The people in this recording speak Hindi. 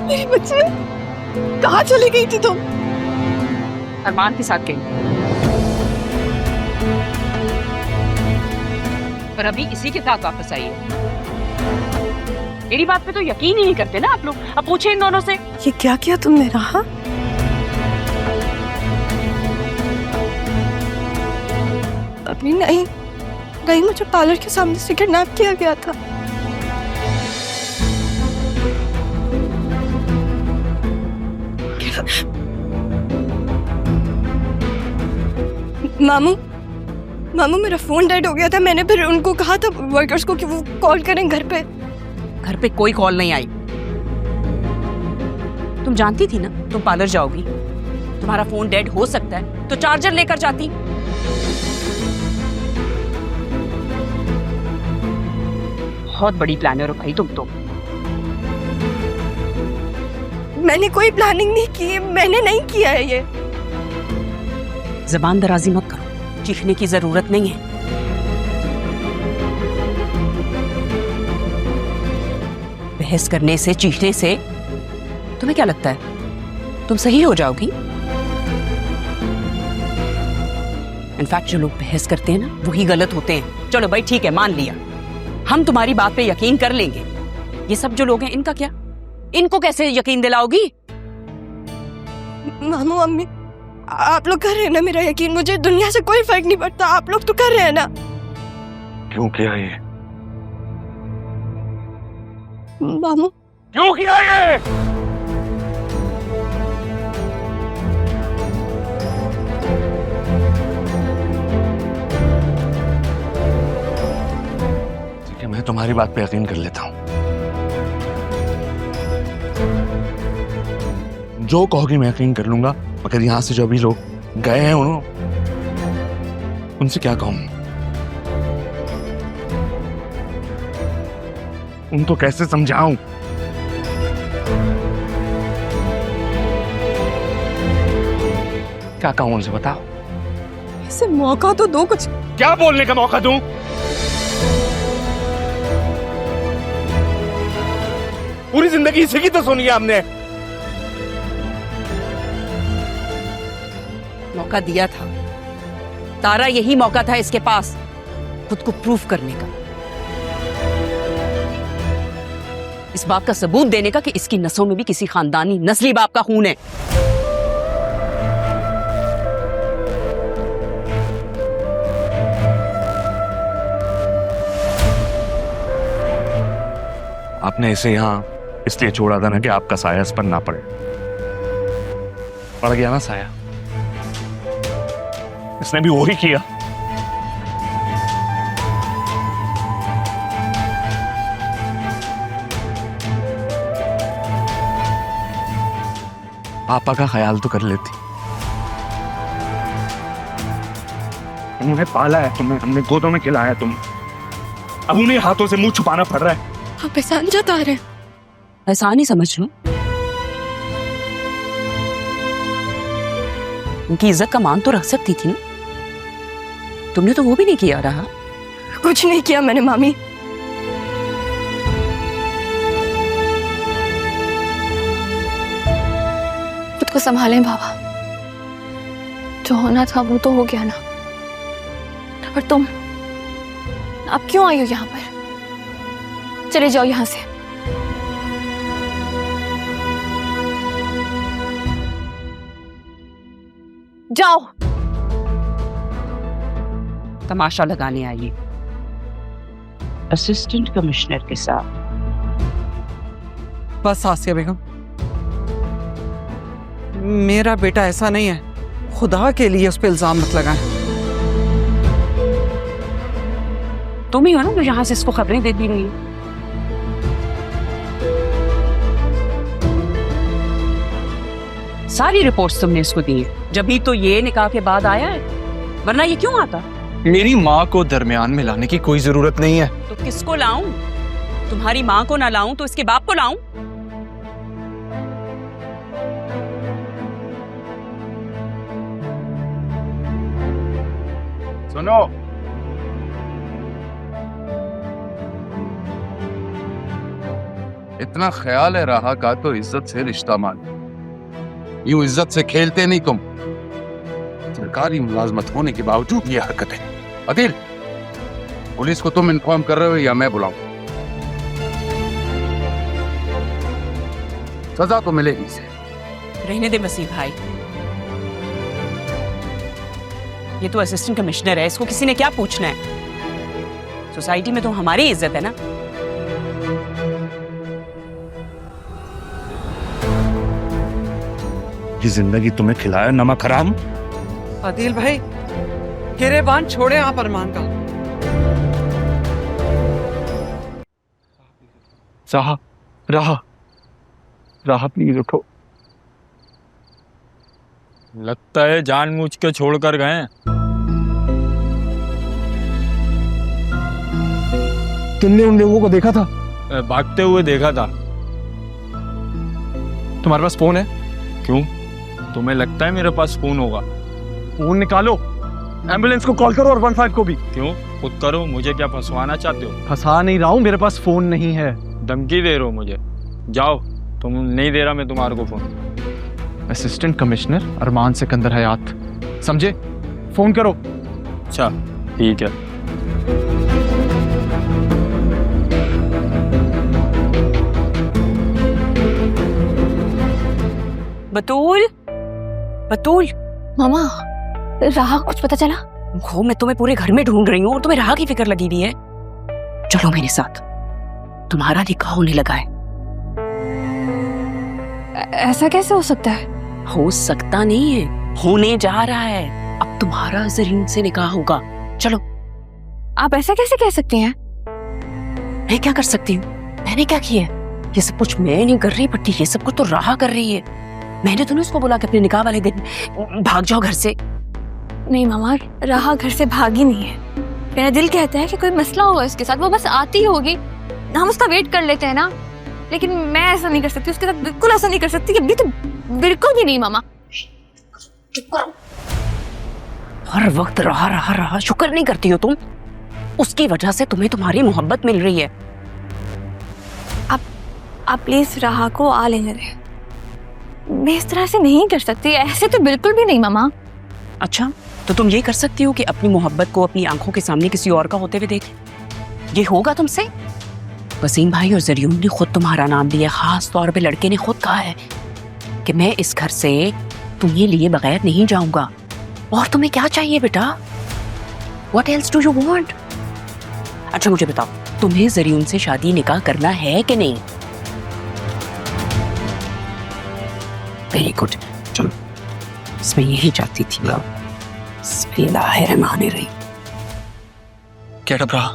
मेरी बच्ची कहाँ चली गई थी तुम? अरमान के साथ गई, पर अभी इसी के साथ वापस आई है। मेरी बात पे तो यकीन ही नहीं करते ना आप लोग। अब पूछे इन दोनों से। ये क्या किया तुमने राहा? अभी नहीं नहीं, मुझे पार्लर के सामने से किडनैप किया गया था। मामू मामू मेरा फोन डेड हो गया था। मैंने फिर उनको कहा था वर्कर्स को कि वो कॉल करें घर पे। घर पे कोई कॉल नहीं आई। तुम जानती थी ना तुम पार्लर जाओगी, तुम्हारा फोन डेड हो सकता है, तो चार्जर लेकर जाती। बहुत बड़ी प्लानर हो भाई तुम तो। मैंने कोई प्लानिंग नहीं की, मैंने नहीं किया है ये। जबान दराजी मत करो, चीखने की जरूरत नहीं है। बहस करने से, चीखने से तुम्हें क्या लगता है तुम सही हो जाओगी? इनफैक्ट जो लोग बहस करते हैं ना वही गलत होते हैं। चलो भाई ठीक है, मान लिया, हम तुम्हारी बात पे यकीन कर लेंगे। ये सब जो लोग हैं इनका क्या? इनको कैसे यकीन दिलाओगी? मामू अम्मी आप लोग कर रहे हैं ना मेरा यकीन, मुझे दुनिया से कोई फर्क नहीं पड़ता। आप लोग तो कर रहे हैं ना। क्यों किया ये? मामू क्यों किया ये? ठीक है, मैं तुम्हारी बात पे यकीन कर लेता हूं। जो कहोगी मैं यकीन कर लूंगा, मगर यहां से जो अभी लोग गए हैं उनसे क्या कहूं? उनको कैसे समझाऊं? क्या कहूं उनसे, बताओ। इसे मौका तो दो, कुछ क्या बोलने का मौका दूं? पूरी जिंदगी इसी की तो सुनी है हमने। मौका दिया था तारा, यही मौका था इसके पास खुद को प्रूफ करने का, इस बात का सबूत देने का कि इसकी नसों में भी किसी खानदानी नस्ली बाप का खून है। आपने इसे यहां इसलिए छोड़ा था ना कि आपका साया इस पर ना पड़े। पड़ गया ना साया, इसने भी वही किया। पापा का ख्याल तो कर लेती। उन्होंने पाला है तुम्हें, हमने गोदों में खिलाया तुम, अब उन्हीं हाथों से मुंह छुपाना पड़ रहा है। आप एहसान जता रहे हैं। एहसान ही समझ लो। उनकी इज्जत का मान तो रख सकती थी ना, तुमने तो वो भी नहीं किया। रहा कुछ नहीं किया मैंने मामी। खुद को संभालें बाबा, जो होना था वो तो हो गया ना। पर तुम अब क्यों आई हो यहाँ पर? चले जाओ यहाँ से। जाओ। तमाशा लगाने आई असिस्टेंट कमिश्नर के साथ। बस आसिया बेगम, मेरा बेटा ऐसा नहीं है, खुदा के लिए उस पर इल्जाम मत लगाएं। तुम ही हो ना जो यहां से इसको खबरें देती रही हो। सारी रिपोर्ट्स तुमने इसको दी है, जब ही तो ये निकाह के बाद आया है, वरना ये क्यों आता? मेरी माँ को दरमियान में लाने की कोई जरूरत नहीं है। तो किसको लाऊं? तुम्हारी माँ को ना लाऊं तो इसके बाप को लाऊं? सुनो, इतना ख्याल है राहा का तो इज्जत से रिश्ता मान। यूं इज्जत से खेलते नहीं तुम। सरकारी मुलाजमत होने के बावजूद ये हरकत है। अदिल, पुलिस को तुम इन्फॉर्म कर रहे हो या मैं बुलाऊं? सजा तो मिलेगी इसे। रहने दे वसीम भाई, ये तो असिस्टेंट कमिश्नर है, इसको किसी ने क्या पूछना है? सोसाइटी में तो हमारी इज्जत है ना। ये जिंदगी तुम्हें खिलाया नमक हराम। आदिल भाई, गिरेबान छोड़े आप अरमान का। राहा, राहा, राहा प्लीज उठो। लगता है जानबूझ के छोड़कर गए हैं। तुमने उन लोगों को देखा था? भागते हुए देखा था। तुम्हारे पास फोन है? क्यों, तुम्हें लगता है मेरे पास फोन होगा? फोन निकालो, एम्बुलेंस को कॉल करो और 15 को भी। क्यों, खुद करो। मुझे क्या फंसवाना चाहते हो? फंसा नहीं रहा हूँ, मेरे पास फोन नहीं है। धमकी दे रहे हो मुझे? जाओ, तुम नहीं दे रहा मैं तुम्हारे को फोन। असिस्टेंट कमिश्नर अरमान सिकंदर हयात, समझे? फोन करो। अच्छा ठीक है। बतूल, बतूल, मामा, राहा को कुछ पता चला? वो मैं तुम्हें पूरे घर में ढूंढ रही हूँ और तुम्हें राह की फिक्र लगी हुई है। चलो मेरे साथ, तुम्हारा निकाह होने लगा है। ऐसा कैसे हो सकता है? हो सकता नहीं है, होने जा रहा है। अब तुम्हारा जरीन से निकाह होगा। चलो। आप ऐसा कैसे कह सकती हैं? मैं क्या कर सकती हूँ? मैंने क्या किया है? ये सब कुछ मैं नहीं कर रही, बट्टी ये सब कुछ तो राह कर रही है। मैंने तो नहीं उसको बोला कि अपने निकाह वाले दिन भाग जाओ घर से। नहीं मामा, राहा घर से भागी नहीं है। मेरा दिल कहता है कि कोई मसला होगा इसके साथ, वो बस आती होगी, हम उसका वेट कर लेते हैं ना। लेकिन मैं ऐसा नहीं कर सकती, उसके साथ बिल्कुल ऐसा नहीं कर सकती। अभी तो बिल्कुल भी नहीं मामा। हर वक्त रहा रहा रहा, शुक्र नहीं करती हो तुम? उसकी वजह से तुम्हें तुम्हारी मोहब्बत मिल रही है। आप प्लीज राहा को आ लेने दें। मैं इस तरह से नहीं कर सकती, ऐसे तो बिल्कुल भी नहीं मामा। अच्छा, तो तुम ये कर सकती हो कि अपनी मोहब्बत को अपनी आंखों के सामने किसी और का होते हुए देख? ये होगा तुमसे? वसीम भाई और जरियून ने खुद तुम्हारा नाम लिया, खास तौर पे लड़के ने खुद कहा है कि मैं इस घर से तुम्हें लिए बगैर नहीं जाऊंगा। और तुम्हें क्या चाहिए बेटा? What else do you want? अच्छा मुझे बताओ, तुम्हें जरियून से शादी निकाह करना है कि नहीं? वेरी गुड, चलो। इसमें यही चाहती थी। बिस्मिल्लाहिर्रहमानिर्रहीम। गेट अप राहा।